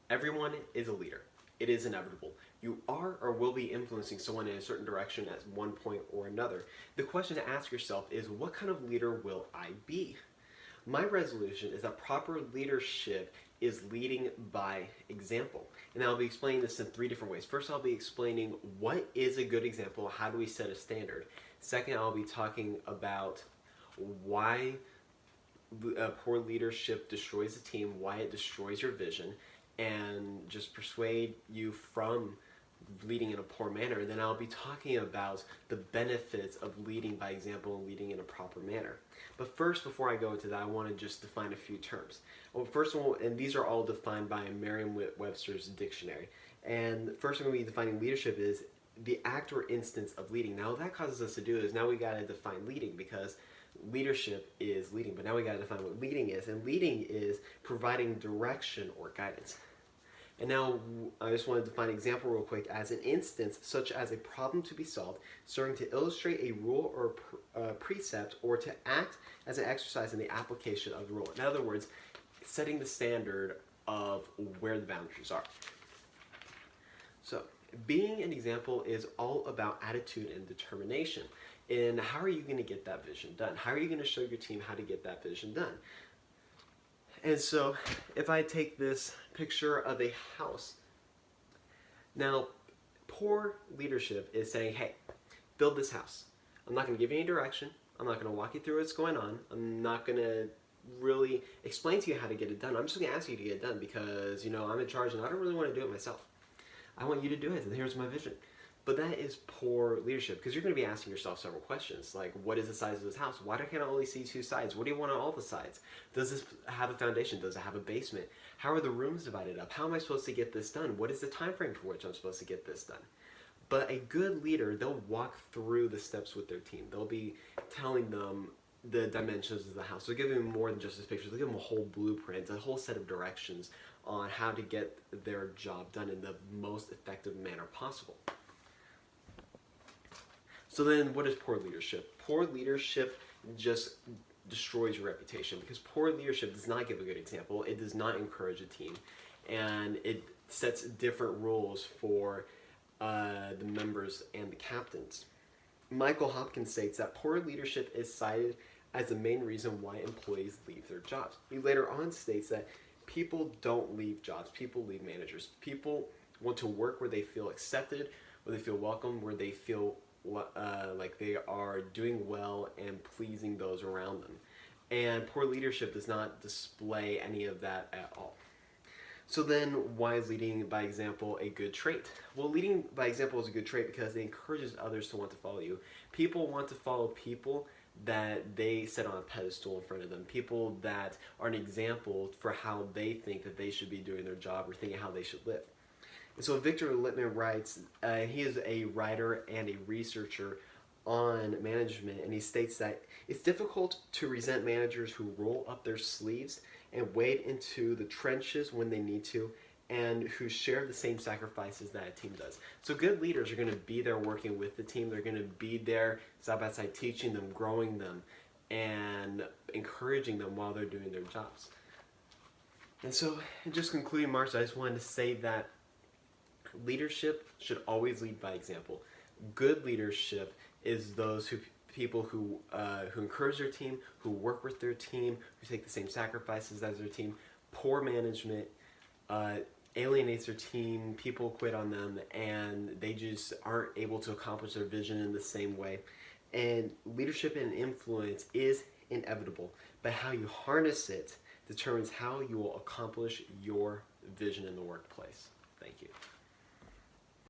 Everyone is a leader. It is inevitable. You are or will be influencing someone in a certain direction at one point or another. The question to ask yourself is, what kind of leader will I be? My resolution is that proper leadership is leading by example. And I'll be explaining this in 3 different ways. First, I'll be explaining what is a good example, how do we set a standard. Second, I'll be talking about why poor leadership destroys the team, why it destroys your vision, and just persuade you from leading in a poor manner. And then I'll be talking about the benefits of leading by example and leading in a proper manner. But first, before I go into that, I want to just define a few terms. Well, first of all, and these are all defined by Merriam-Webster's dictionary. And first, when we defining leadership is the act or instance of leading. Now, what that causes us to do is now we got to define leading, because leadership is leading, but now we got to define what leading is. And leading is providing direction or guidance. And now I just want to define an example real quick as an instance such as a problem to be solved, serving to illustrate a rule or precept, or to act as an exercise in the application of the rule. In other words, setting the standard of where the boundaries are. So being an example is all about attitude and determination. And how are you going to get that vision done? How are you going to show your team how to get that vision done? And so if I take this picture of a house, now poor leadership is saying, hey, build this house. I'm not going to give you any direction. I'm not going to walk you through what's going on. I'm not going to really explain to you how to get it done. I'm just going to ask you to get it done because, you know, I'm in charge and I don't really want to do it myself. I want you to do it, and here's my vision. But that is poor leadership, because you're going to be asking yourself several questions, like, what is the size of this house? Why can I only see 2 sides? What do you want on all the sides? Does this have a foundation? Does it have a basement? How are the rooms divided up? How am I supposed to get this done? What is the time frame for which I'm supposed to get this done? But a good leader, they'll walk through the steps with their team. They'll be telling them the dimensions of the house. They'll give them more than just this picture. They'll give them a whole blueprint, a whole set of directions on how to get their job done in the most effective manner possible. So then, what is poor leadership? Poor leadership just destroys your reputation, because poor leadership does not give a good example. It does not encourage a team, and it sets different rules for the members and the captains. Michael Hopkins states that poor leadership is cited as the main reason why employees leave their jobs. He later on states that people don't leave jobs, people leave managers. People want to work where they feel accepted, where they feel welcome, where they feel like they are doing well and pleasing those around them. And poor leadership does not display any of that at all. So then, why is leading by example a good trait? Well, leading by example is a good trait because it encourages others to want to follow you. People want to follow people that they set on a pedestal in front of them. People that are an example for how they think that they should be doing their job or thinking how they should live. And so Victor Littman writes, he is a writer and a researcher on management, and he states that it's difficult to resent managers who roll up their sleeves and wade into the trenches when they need to, and who share the same sacrifices that a team does. So good leaders are going to be there working with the team. They're going to be there side by side, teaching them, growing them, and encouraging them while they're doing their jobs. And so, just concluding March, I just wanted to say that leadership should always lead by example. Good leadership is those people who encourage their team, who work with their team, who take the same sacrifices as their team. Poor management alienates their team, people quit on them, and they just aren't able to accomplish their vision in the same way. And leadership and influence is inevitable, but how you harness it determines how you will accomplish your vision in the workplace. Thank you.